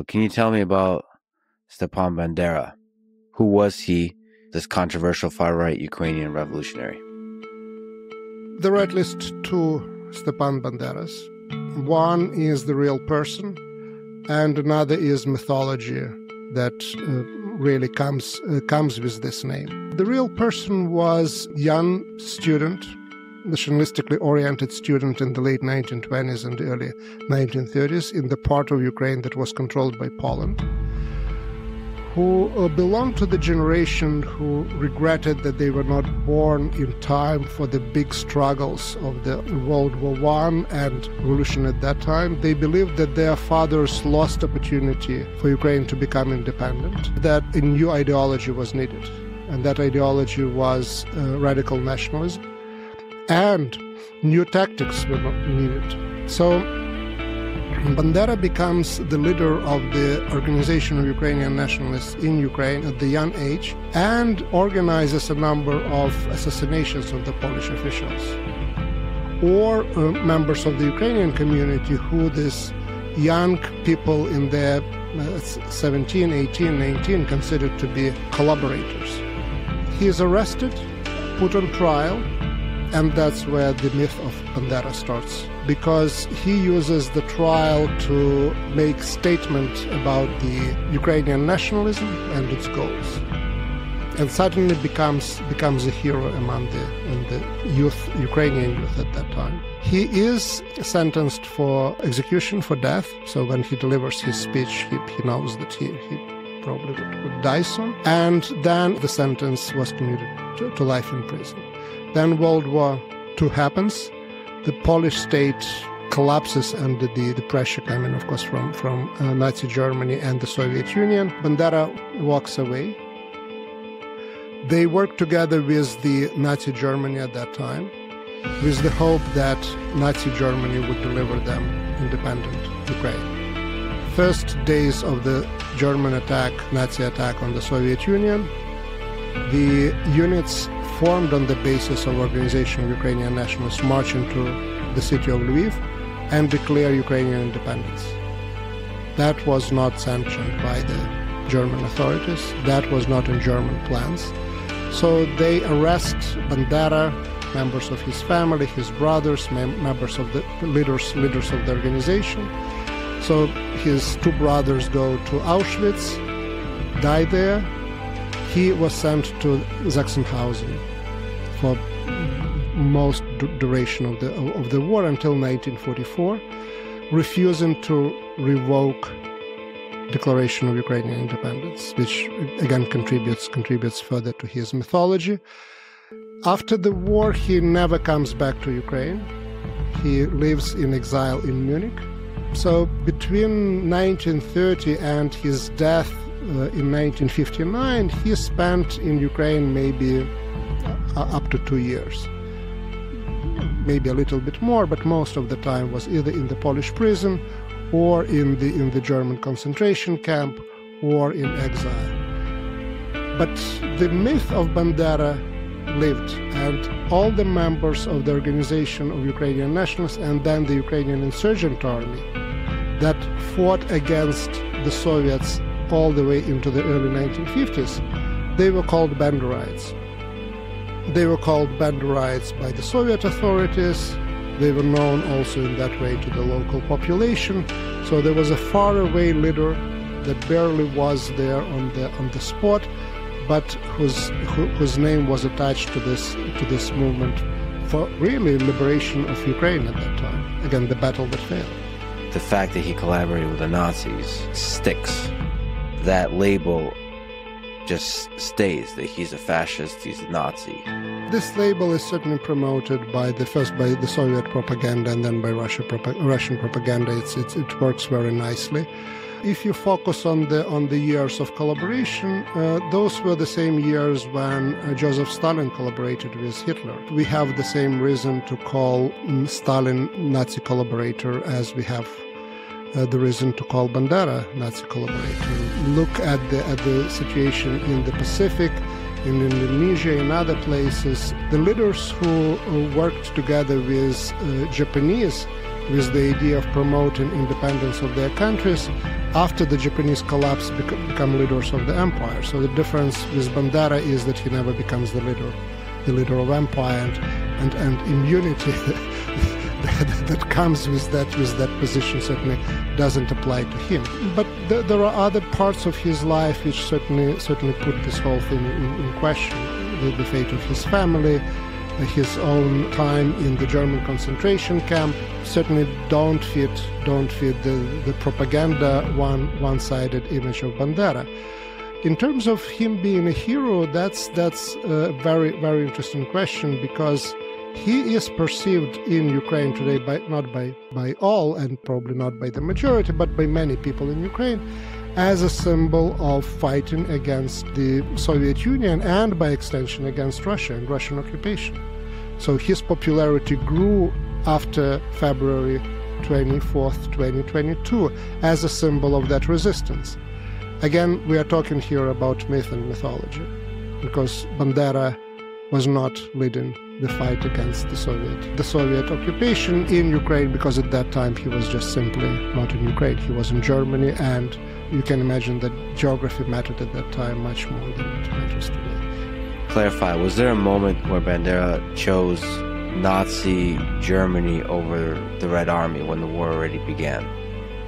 Can you tell me about Stepan Bandera? Who was he, this controversial far-right Ukrainian revolutionary? There are at least two Stepan Banderas. One is the real person, and another is mythology that really comes with this name. The real person was young student, nationalistically oriented student in the late 1920s and early 1930s in the part of Ukraine that was controlled by Poland, who belonged to the generation who regretted that they were not born in time for the big struggles of the World War I and revolution at that time. They believed that their fathers lost opportunity for Ukraine to become independent, that a new ideology was needed, and that ideology was radical nationalism, and new tactics were not needed. So Bandera becomes the leader of the Organization of Ukrainian Nationalists in Ukraine at the young age and organizes a number of assassinations of the Polish officials or members of the Ukrainian community who these young people in their 17, 18, 19 considered to be collaborators. He is arrested, put on trial, and that's where the myth of Bandera starts, because he uses the trial to make statements about the Ukrainian nationalism and its goals, and suddenly becomes a hero among the youth, Ukrainian youth at that time. He is sentenced for execution, for death. So when he delivers his speech, he knows that he probably would die soon. And then the sentence was commuted to life in prison. Then World War II happens. The Polish state collapses under the pressure coming, of course, from Nazi Germany and the Soviet Union. Bandera walks away. They work together with the Nazi Germany at that time, with the hope that Nazi Germany would deliver them independent Ukraine. First days of the German attack, Nazi attack on the Soviet Union, the units formed on the basis of Organization of Ukrainian Nationalists march into the city of Lviv and declare Ukrainian independence. That was not sanctioned by the German authorities. That was not in German plans. So they arrest Bandera, members of his family, his brothers, members of the leaders of the organization. So his two brothers go to Auschwitz, die there. He was sent to Sachsenhausen for most duration of the war until 1944, refusing to revoke Declaration of Ukrainian Independence, which again contributes further to his mythology. After the war, he never comes back to Ukraine. He lives in exile in Munich. So between 1930 and his death in 1959, he spent in Ukraine maybe up to 2 years. Maybe a little bit more, but most of the time was either in the Polish prison or in the German concentration camp or in exile. But the myth of Bandera lived, and all the members of the Organization of Ukrainian Nationalists and then the Ukrainian Insurgent Army that fought against the Soviets all the way into the early 1950s, they were called Banderites. They were called Banderites by the Soviet authorities. They were known also in that way to the local population. So there was a faraway leader that barely was there on the spot, but whose name was attached to this movement for really liberation of Ukraine at that time. Again, the battle that failed. The fact that he collaborated with the Nazis sticks. That label just stays, that he's a fascist, he's a Nazi. This label is certainly promoted first by the Soviet propaganda and then by Russian propaganda. It works very nicely. If you focus on the years of collaboration, those were the same years when Joseph Stalin collaborated with Hitler. We have the same reason to call Stalin Nazi collaborator as we have the reason to call Bandera Nazi collaborator. Look at the situation in the Pacific, in Indonesia, in other places. The leaders who worked together with Japanese with the idea of promoting independence of their countries after the Japanese collapse become leaders of the empire. So the difference with Bandera is that he never becomes the leader of empire, and immunity that comes with that position certainly doesn't apply to him. But there are other parts of his life which certainly put this whole thing in question. The fate of his family, his own time in the German concentration camp certainly don't fit the propaganda one-sided image of Bandera. In terms of him being a hero, that's a very, very interesting question, because he is perceived in Ukraine today not by all, and probably not by the majority, but by many people in Ukraine, as a symbol of fighting against the Soviet Union and, by extension, against Russia and Russian occupation. So his popularity grew after February 24th, 2022, as a symbol of that resistance. Again, we are talking here about myth and mythology, because Bandera was not leading the fight against the Soviet occupation in Ukraine, because at that time he was just simply not in Ukraine. He was in Germany, and you can imagine that geography mattered at that time much more than it matters today. Clarify, was there a moment where Bandera chose Nazi Germany over the Red Army when the war already began?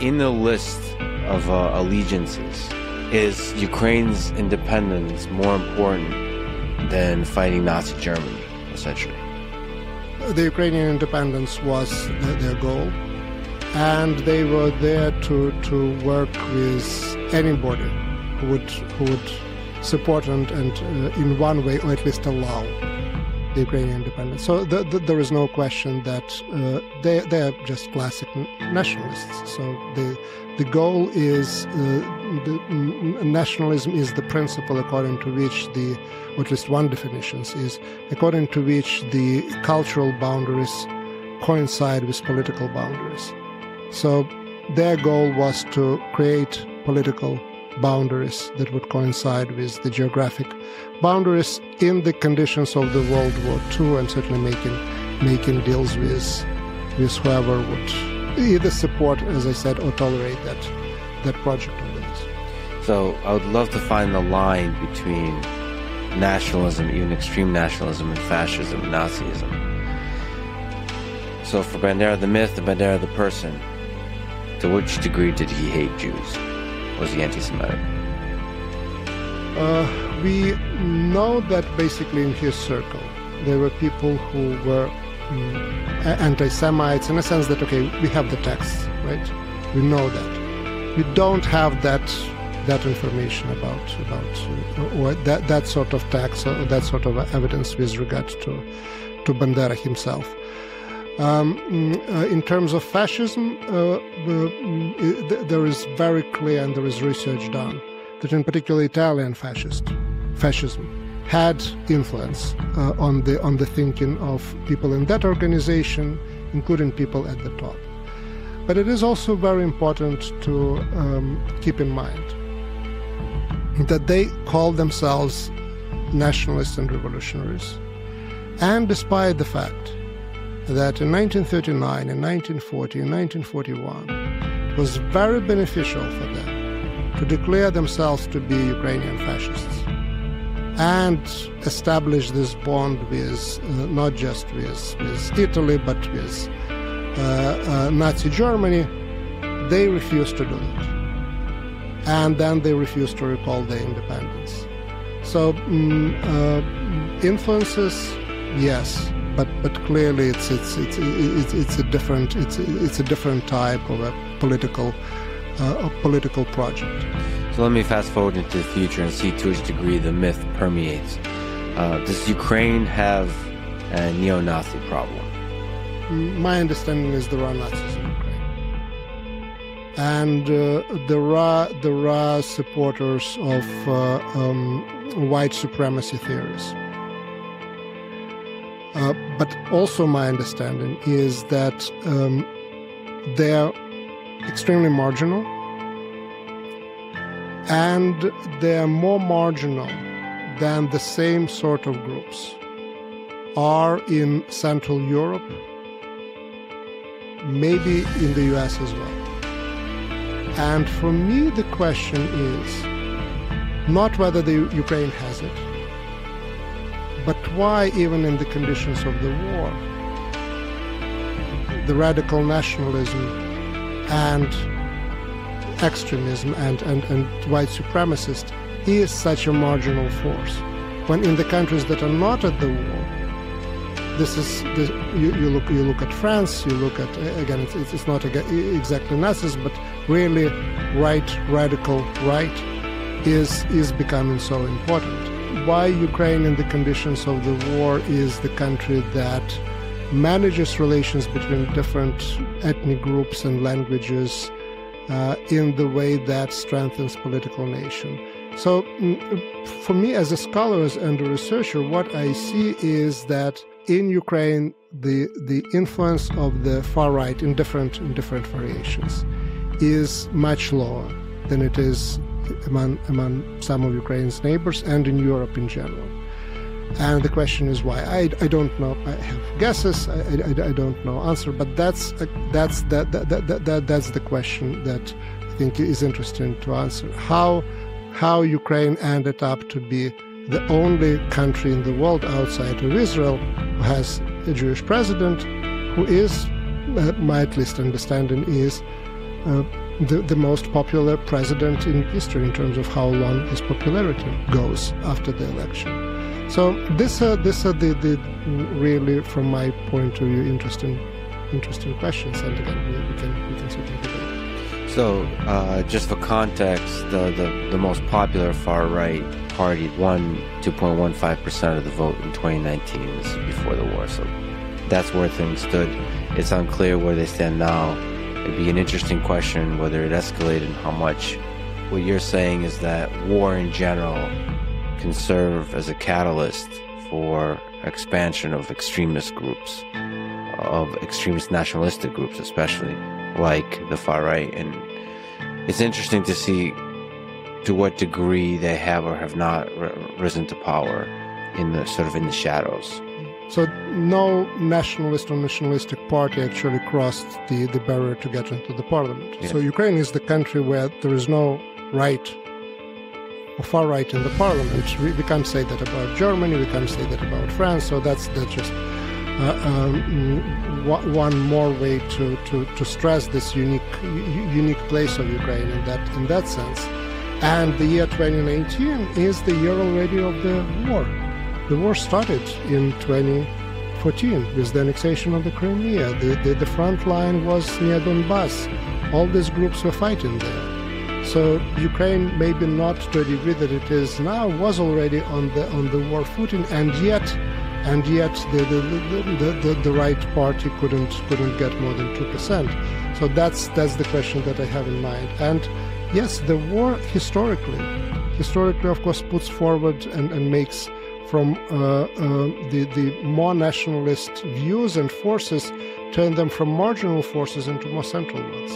In the list of allegiances, is Ukraine's independence more important than fighting Nazi Germany, essentially? The Ukrainian independence was their goal, and they were there to work with anybody who would support and in one way, or at least allow, the Ukrainian independence. So there is no question that they are just classic nationalists. So the goal is nationalism is the principle according to which or at least one definition is according to which the cultural boundaries coincide with political boundaries. So their goal was to create political boundaries that would coincide with the geographic boundaries in the conditions of the World War II, and certainly making deals with whoever would either support, as I said, or tolerate that project of theirs. So I would love to find the line between nationalism, even extreme nationalism, and fascism, and Nazism. So for Bandera the myth, and Bandera the person, to which degree did he hate Jews? Was he anti-Semitic? We know that basically in his circle there were people who were anti-Semites, in a sense that, okay, we have the texts, right? We know that. We don't have that information about or that sort of text or that sort of evidence with regard to Bandera himself. In terms of fascism, there is very clear, and there is research done, that in particular Italian fascism had influence on the thinking of people in that organization, including people at the top. But it is also very important to keep in mind that they call themselves nationalists and revolutionaries. And despite the fact that in 1939, in 1940, in 1941, it was very beneficial for them to declare themselves to be Ukrainian fascists and establish this bond with not just with Italy, but with Nazi Germany, they refused to do that. And then they refused to recall their independence. So influences, yes. But clearly, it's a different type of a political project. So let me fast forward into the future and see to which degree the myth permeates. Does Ukraine have a neo-Nazi problem? My understanding is there are Nazis in Ukraine, and there are supporters of white supremacy theories. But also my understanding is that they're extremely marginal, and they're more marginal than the same sort of groups are in Central Europe maybe in the US as well. And for me, the question is not whether the Ukraine has it, but why, even in the conditions of the war, the radical nationalism and extremism and white supremacist is such a marginal force. When in the countries that are not at the war, you look at France, you look at, again, it's not exactly Nazis, but really radical right is becoming so important. Why Ukraine in the conditions of the war is the country that manages relations between different ethnic groups and languages in the way that strengthens political nation. So for me as a scholar and a researcher, what I see is that in Ukraine, the influence of the far right in different variations is much lower than it is among some of Ukraine's neighbors and in Europe in general. And the question is why. I don't know. I have guesses. I don't know answer. But that's the question that I think is interesting to answer. How Ukraine ended up to be the only country in the world outside of Israel who has a Jewish president, who is, my at least understanding, is the most popular president in history in terms of how long his popularity goes after the election. So these are the really, from my point of view, interesting questions, and again we can certainly debate. So, just for context, the most popular far-right party won 2.15% of the vote in 2019. This is before the war, so that's where things stood. It's unclear where they stand now. It'd be an interesting question whether it escalated and how much. What you're saying is that war in general can serve as a catalyst for expansion of extremist groups, of extremist nationalistic groups especially, like the far right. And it's interesting to see to what degree they have or have not risen to power in the shadows. So no nationalist or nationalistic party actually crossed the barrier to get into the parliament. Yes. So Ukraine is the country where there is no right or far right in the parliament. We can't say that about Germany, we can't say that about France, so that's just one more way to stress this unique place of Ukraine in that sense. And the year 2019 is the year already of the war. The war started in 2014 with the annexation of the Crimea. The front line was near Donbass. All these groups were fighting there. So Ukraine, maybe not to the degree that it is now, was already on the war footing, and yet the right party couldn't get more than 2%. So that's the question that I have in mind. And yes, the war historically of course puts forward and makes from the more nationalist views and forces, turn them from marginal forces into more central ones.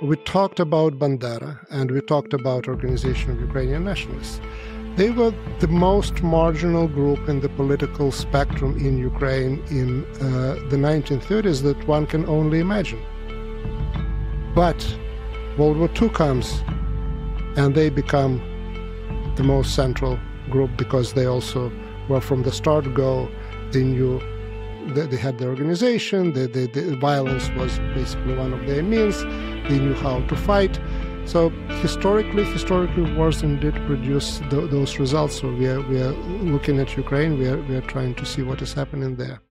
We talked about Bandera and we talked about Organization of Ukrainian Nationalists. They were the most marginal group in the political spectrum in Ukraine in the 1930s that one can only imagine. But World War II comes and they become the most central group because they also were from the start they knew they had the organization, the violence was basically one of their means, they knew how to fight. So historically wars indeed produce those results. So we are looking at Ukraine, we are trying to see what is happening there.